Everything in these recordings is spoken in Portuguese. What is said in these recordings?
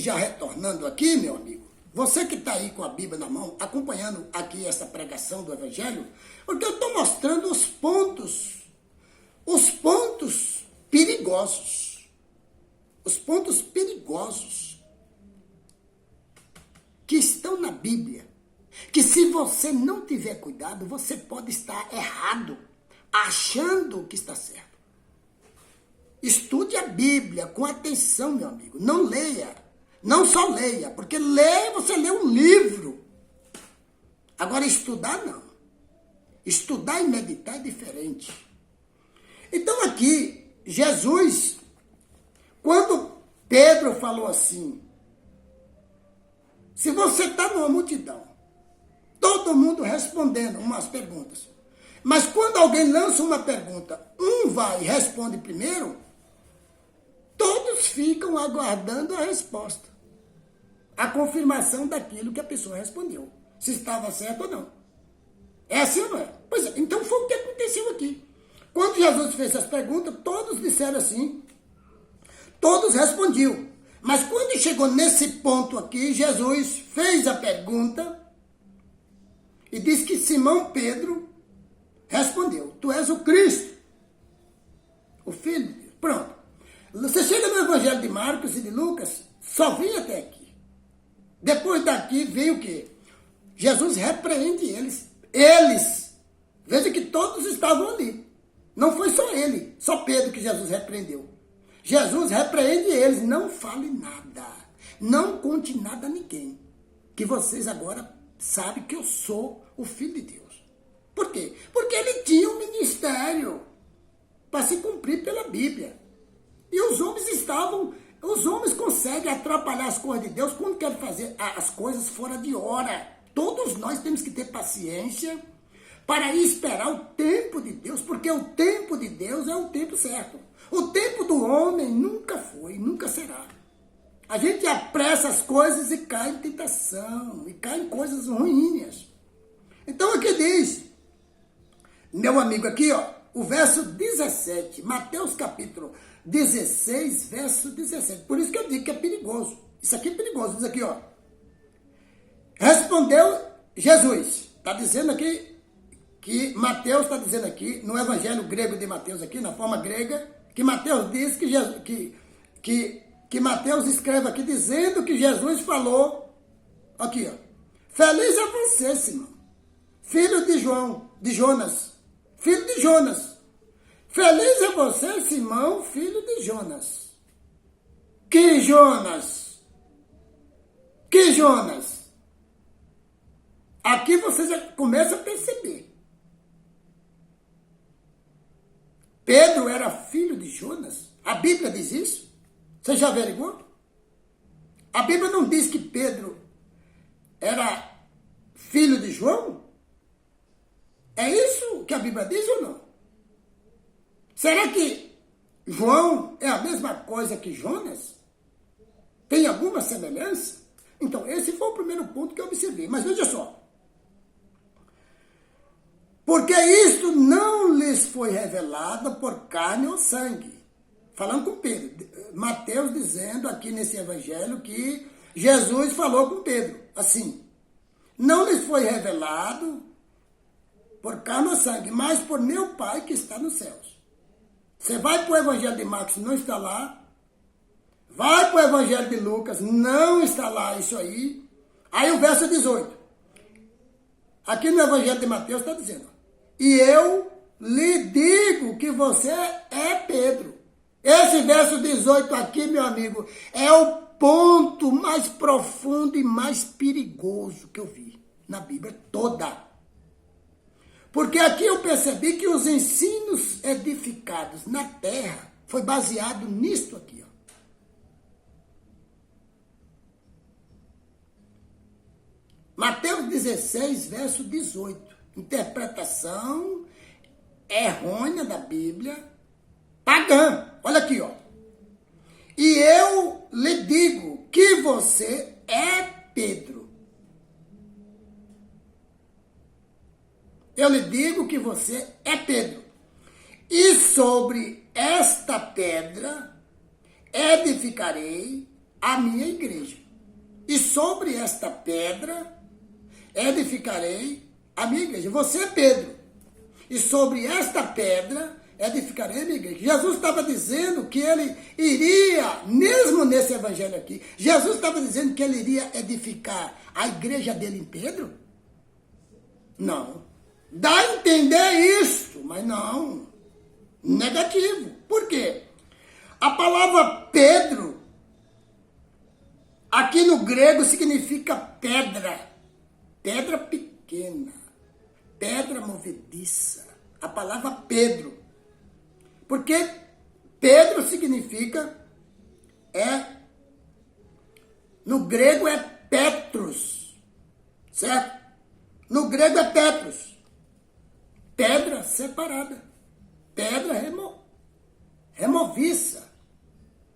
já retornando aqui, meu amigo, você que está aí com a Bíblia na mão, acompanhando aqui essa pregação do Evangelho, porque eu estou mostrando os pontos perigosos, que estão na Bíblia, que se você não tiver cuidado, você pode estar errado, achando que está certo. Estude a Bíblia com atenção, meu amigo. Não leia. Não só leia, porque ler, você lê um livro. Agora, estudar, não. Estudar e meditar é diferente. Então, aqui, Jesus, quando Pedro falou assim, se você está numa multidão, todo mundo respondendo umas perguntas, mas quando alguém lança uma pergunta, um vai e responde primeiro, todos ficam aguardando a resposta, a confirmação daquilo que a pessoa respondeu, se estava certo ou não. É assim ou não é? Pois é, então foi o que aconteceu aqui. Quando Jesus fez essas perguntas, todos disseram assim, todos respondiam. Mas quando chegou nesse ponto aqui, Jesus fez a pergunta e disse que Simão Pedro respondeu, tu és o Cristo, o Filho de Deus. Pronto. Você chega no Evangelho de Marcos e de Lucas, só vem até aqui. Depois daqui vem o quê? Jesus repreende eles. Veja que todos estavam ali. Não foi só ele, só Pedro que Jesus repreendeu. Jesus repreende eles, não fale nada, não conte nada a ninguém, que vocês agora sabem que eu sou o Filho de Deus. Por quê? Porque ele tinha um ministério para se cumprir pela Bíblia. E os homens conseguem atrapalhar as coisas de Deus quando querem fazer as coisas fora de hora. Todos nós temos que ter paciência para esperar o tempo de Deus, porque o tempo de Deus é o tempo certo. O tempo do homem nunca foi, nunca será. A gente apressa as coisas e cai em tentação, e cai em coisas ruins. Então aqui diz, meu amigo aqui, ó, o verso 17, Mateus capítulo 16, verso 17. Por isso que eu digo que é perigoso. Isso aqui é perigoso, diz aqui, ó. Respondeu Jesus, está dizendo aqui, que Mateus está dizendo aqui, no evangelho grego de Mateus aqui, na forma grega, que Mateus diz que Mateus escreve aqui dizendo que Jesus falou, aqui ó, feliz é você, Simão, filho de Jonas, filho de Jonas. Feliz é você, Simão, filho de Jonas. Que Jonas? Que Jonas? Aqui você já começa a perceber. Pedro era filho de Jonas? A Bíblia diz isso? Você já averiguou? A Bíblia não diz que Pedro era filho de João? É isso que a Bíblia diz ou não? Será que João é a mesma coisa que Jonas? Tem alguma semelhança? Então, esse foi o primeiro ponto que eu observei. Mas veja só. Porque isto não lhes foi revelado por carne ou sangue. Falando com Pedro. Mateus dizendo aqui nesse evangelho que Jesus falou com Pedro. Assim. Não lhes foi revelado por carne ou sangue, mas por meu Pai que está nos céus. Você vai para o evangelho de Marcos, não está lá. Vai para o evangelho de Lucas, não está lá isso aí. Aí o verso 18. Aqui no evangelho de Mateus está dizendo. E eu lhe digo que você é Pedro. Esse verso 18 aqui, meu amigo, é o ponto mais profundo e mais perigoso que eu vi na Bíblia toda. Porque aqui eu percebi que os ensinos edificados na terra foi baseado nisto aqui, ó. Mateus 16, verso 18. Interpretação errônea da Bíblia, pagã. Olha aqui, ó. E eu lhe digo que você é Pedro. Eu lhe digo que você é Pedro. E sobre esta pedra edificarei a minha igreja. E sobre esta pedra edificarei a minha igreja. Você é Pedro. E sobre esta pedra edificarei a minha igreja. Jesus estava dizendo que ele iria, mesmo nesse evangelho aqui, Jesus estava dizendo que ele iria edificar a igreja dele em Pedro? Não. Dá a entender isso, mas não. Negativo. Por quê? A palavra Pedro, aqui no grego, significa pedra. Pedra pequena. Pedra movediça. A palavra Pedro. Porque Pedro significa, no grego é Petros. Certo? No grego é Petros. Pedra separada. Pedra removiça.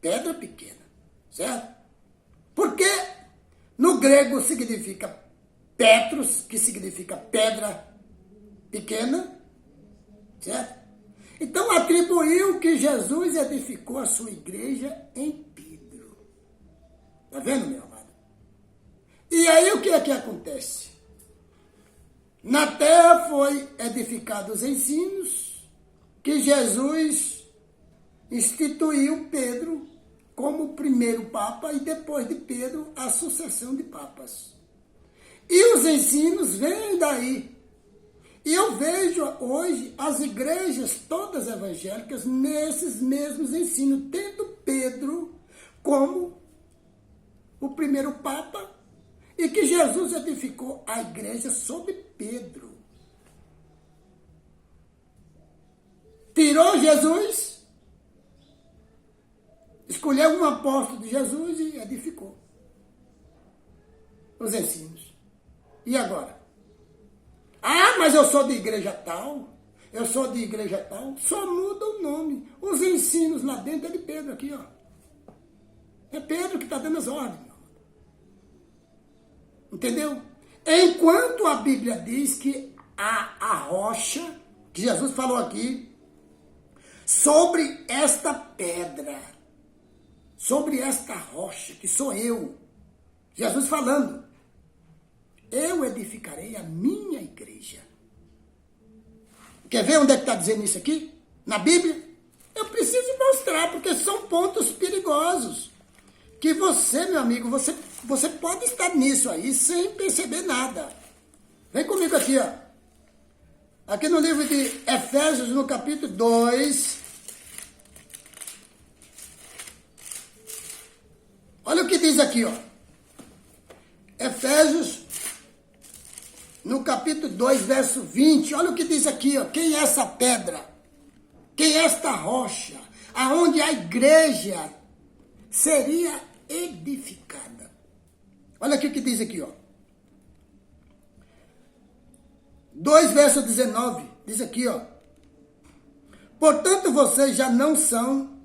Pedra pequena. Certo? Porque no grego significa Petros, que significa pedra pequena. Certo? Então atribuiu que Jesus edificou a sua igreja em Pedro. Está vendo, meu amado? E aí o que é que acontece? Na terra foi edificados os ensinos que Jesus instituiu Pedro como o primeiro papa e depois de Pedro a sucessão de papas. E os ensinos vêm daí. E eu vejo hoje as igrejas todas evangélicas nesses mesmos ensinos, tendo Pedro como o primeiro papa e que Jesus edificou a igreja sobre Pedro. Tirou Jesus, escolheu um apóstolo de Jesus e edificou os ensinos. E agora? Ah, mas eu sou de igreja tal, eu sou de igreja tal. Só muda o nome. Os ensinos lá dentro é de Pedro aqui, ó. É Pedro que está dando as ordens. Entendeu? Enquanto a Bíblia diz que a rocha, que Jesus falou aqui, sobre esta pedra, sobre esta rocha, que sou eu, Jesus falando, eu edificarei a minha igreja. Quer ver onde é que está dizendo isso aqui? Na Bíblia? Eu preciso mostrar, porque são pontos perigosos. Que você, meu amigo, você pode estar nisso aí sem perceber nada. Vem comigo aqui, ó. Aqui no livro de Efésios, no capítulo 2. Olha o que diz aqui, ó. Efésios, no capítulo 2, verso 20. Olha o que diz aqui, ó. Quem é essa pedra? Quem é esta rocha? Aonde a igreja seria edificada. Olha aqui o que diz aqui, ó. 2, verso 19. Diz aqui, ó. Portanto, vocês já não são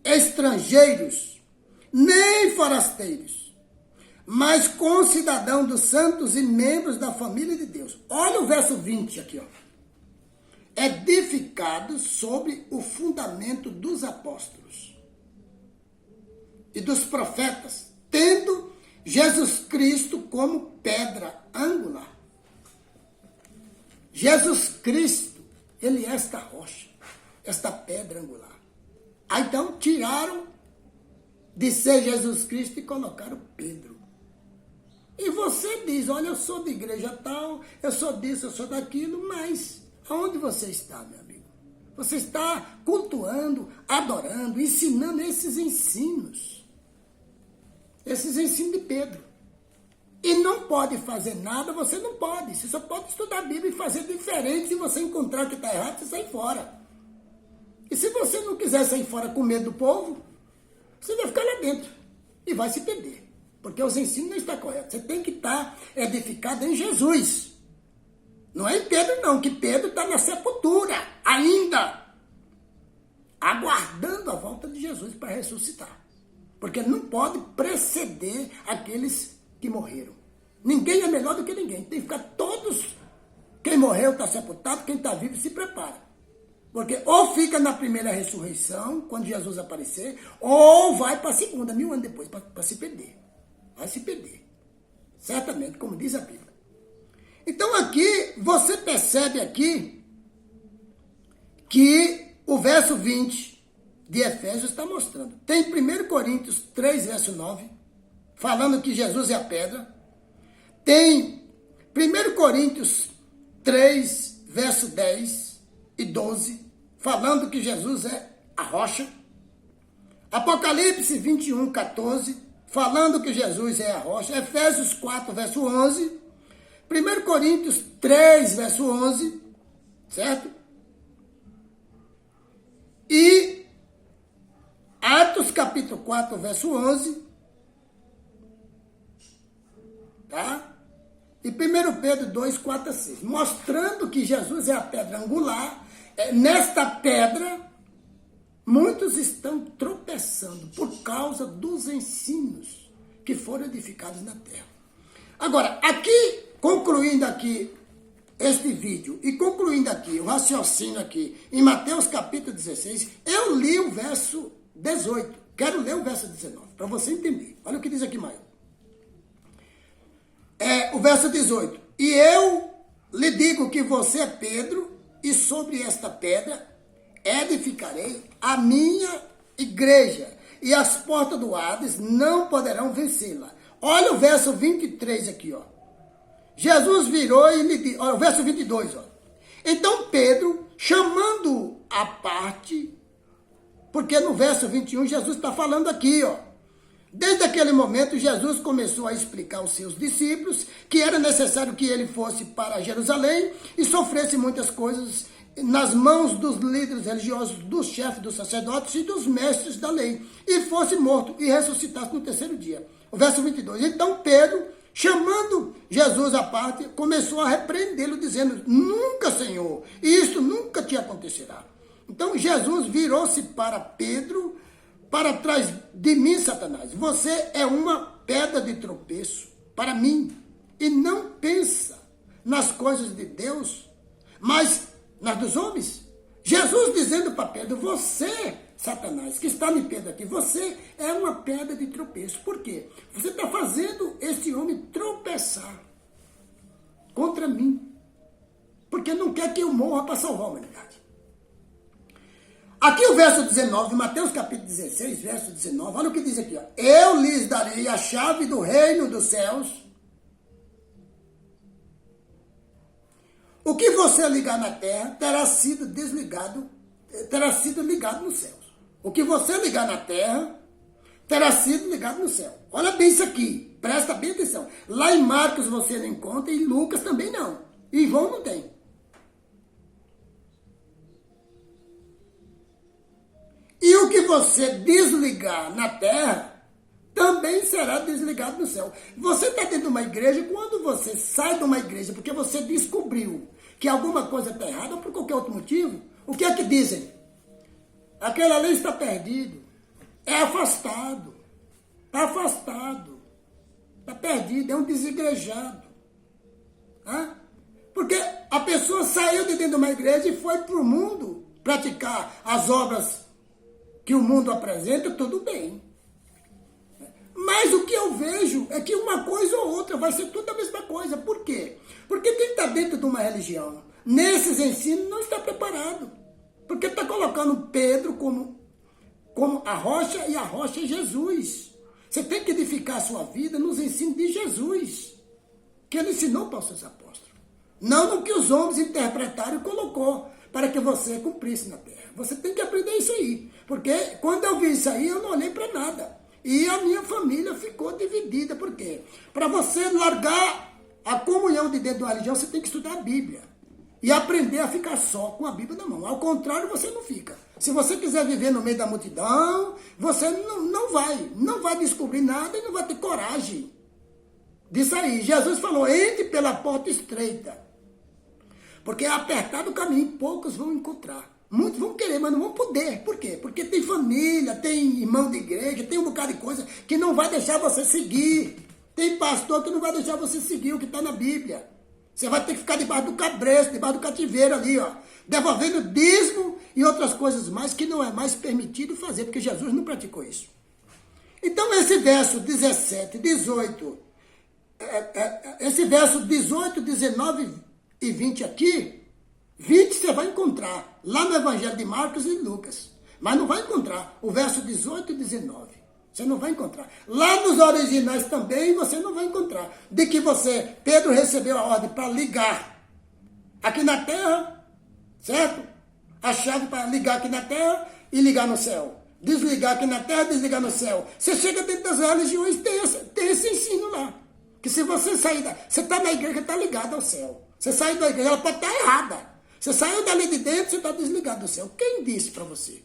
estrangeiros, nem forasteiros, mas concidadão dos santos e membros da família de Deus. Olha o verso 20 aqui, ó. Edificados sobre o fundamento dos apóstolos e dos profetas, tendo Jesus Cristo como pedra angular. Jesus Cristo, ele é esta rocha, esta pedra angular. Aí então tiraram de ser Jesus Cristo e colocaram Pedro. E você diz, olha, eu sou de igreja tal, eu sou disso, eu sou daquilo, mas aonde você está, meu amigo? Você está cultuando, adorando, ensinando esses ensinos. Esses ensinos de Pedro. E não pode fazer nada, você não pode. Você só pode estudar a Bíblia e fazer diferente. Se você encontrar que está errado, você sai fora. E se você não quiser sair fora com medo do povo, você vai ficar lá dentro e vai se perder. Porque os ensinos não estão corretos. Você tem que estar edificado em Jesus. Não é em Pedro, não, que Pedro está na sepultura ainda, aguardando a volta de Jesus para ressuscitar. Porque não pode preceder aqueles que morreram. Ninguém é melhor do que ninguém. Tem que ficar todos. Quem morreu está sepultado, quem está vivo se prepara. Porque ou fica na primeira ressurreição, quando Jesus aparecer, ou vai para a segunda, 1000 anos depois, para se perder. Vai se perder. Certamente, como diz a Bíblia. Então aqui, você percebe aqui que o verso 20 de Efésios está mostrando. Tem 1 Coríntios 3, verso 9, falando que Jesus é a pedra. Tem 1 Coríntios 3, verso 10 e 12, falando que Jesus é a rocha. Apocalipse 21, 14, falando que Jesus é a rocha. Efésios 4, verso 11. 1 Coríntios 3, verso 11, certo? E Atos capítulo 4, verso 11, tá? E 1 Pedro 2, 4 a 6, mostrando que Jesus é a pedra angular. Nesta pedra, muitos estão tropeçando por causa dos ensinos que foram edificados na terra. Agora, aqui, concluindo aqui este vídeo e concluindo aqui o raciocínio aqui em Mateus capítulo 16, eu li o verso 18. Quero ler o verso 19, para você entender. Olha o que diz aqui mais. O verso 18. E eu lhe digo que você é Pedro, e sobre esta pedra edificarei a minha igreja, e as portas do Hades não poderão vencê-la. Olha o verso 23 aqui, ó. Jesus virou e lhe disse, olha o verso 22, ó. Então Pedro, chamando à parte, porque no verso 21 Jesus está falando aqui, ó. Desde aquele momento, Jesus começou a explicar aos seus discípulos que era necessário que ele fosse para Jerusalém e sofresse muitas coisas nas mãos dos líderes religiosos, dos chefes dos sacerdotes e dos mestres da lei, e fosse morto e ressuscitasse no terceiro dia. O verso 22. Então Pedro, chamando Jesus à parte, começou a repreendê-lo, dizendo, nunca, Senhor, isto nunca te acontecerá. Então Jesus virou-se para Pedro, para trás de mim, Satanás, você é uma pedra de tropeço para mim, e não pensa nas coisas de Deus, mas nas dos homens. Jesus dizendo para Pedro, você, Satanás, que está me Pedro aqui, você é uma pedra de tropeço. Por quê? Você está fazendo esse homem tropeçar contra mim, porque não quer que eu morra para salvar a humanidade. Aqui o verso 19, Mateus capítulo 16, verso 19, olha o que diz aqui, ó. Eu lhes darei a chave do reino dos céus. O que você ligar na terra terá sido ligado nos céus. O que você ligar na terra terá sido ligado no céu. Olha bem isso aqui, presta bem atenção. Lá em Marcos você não encontra, e em Lucas também não. E em João não tem. E o que você desligar na terra, também será desligado no céu. Você está dentro de uma igreja, quando você sai de uma igreja, porque você descobriu que alguma coisa está errada, ou por qualquer outro motivo, o que é que dizem? Aquele ali está perdido, é afastado, está perdido, é um desigrejado. Porque a pessoa saiu de dentro de uma igreja e foi para o mundo praticar as obras que o mundo apresenta, tudo bem. Mas o que eu vejo é que uma coisa ou outra vai ser tudo a mesma coisa. Por quê? Porque quem está dentro de uma religião, nesses ensinos, não está preparado. Porque está colocando Pedro como a rocha, e a rocha é Jesus. Você tem que edificar a sua vida nos ensinos de Jesus, que ele ensinou para os seus apóstolos. Não no que os homens interpretaram e colocou para que você cumprisse na terra. Você tem que aprender isso aí. Porque quando eu vi isso aí, eu não olhei para nada. E a minha família ficou dividida. Por quê? Para você largar a comunhão de dentro da religião, você tem que estudar a Bíblia. E aprender a ficar só com a Bíblia na mão. Ao contrário, você não fica. Se você quiser viver no meio da multidão, você não vai descobrir nada e não vai ter coragem de sair. Jesus falou, entre pela porta estreita. Porque é apertado o caminho, poucos vão encontrar. Muitos vão querer, mas não vão poder. Por quê? Porque tem família, tem irmão de igreja, tem um bocado de coisa que não vai deixar você seguir. Tem pastor que não vai deixar você seguir o que está na Bíblia. Você vai ter que ficar debaixo do cabresto, debaixo do cativeiro ali, ó, devolvendo dízimo e outras coisas mais que não é mais permitido fazer, porque Jesus não praticou isso. Então, esse verso 17, 18, esse verso 18, 19 e 20 aqui, 20 você vai encontrar lá no Evangelho de Marcos e Lucas, mas não vai encontrar o verso 18 e 19. Você não vai encontrar. Lá nos originais também você não vai encontrar. De que Pedro recebeu a ordem para ligar aqui na terra, certo? A chave para ligar aqui na terra e ligar no céu. Desligar aqui na terra, desligar no céu. Você chega dentro das religiões, tem esse ensino lá. Que se você sair você está na igreja, está ligado ao céu. Você saiu da igreja, ela pode estar errada. Você saiu dali de dentro, você está desligado do céu. Quem disse para você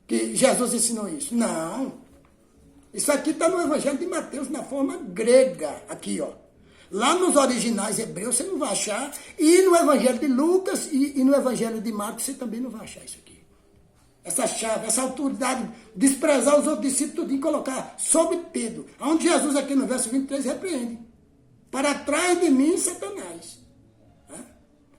que Jesus ensinou isso? Não. Isso aqui está no Evangelho de Mateus, na forma grega, aqui, ó. Lá nos originais hebreus você não vai achar, e no Evangelho de Lucas e no Evangelho de Marcos você também não vai achar isso aqui. Essa chave, essa autoridade, desprezar os outros discípulos e colocar sobre Pedro. Onde Jesus aqui no verso 23 repreende. Para trás de mim, Satanás.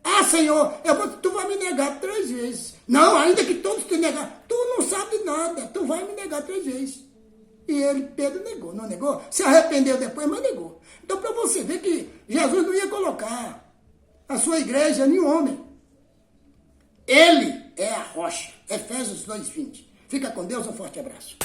Ah, Senhor, tu vai me negar 3 vezes. Não, ainda que todos te negarem, tu não sabe nada, tu vai me negar 3 vezes. E Pedro negou, não negou? Se arrependeu depois, mas negou. Então, para você ver que Jesus não ia colocar a sua igreja em um homem. Ele é a rocha. Efésios 2:20. Fica com Deus, um forte abraço.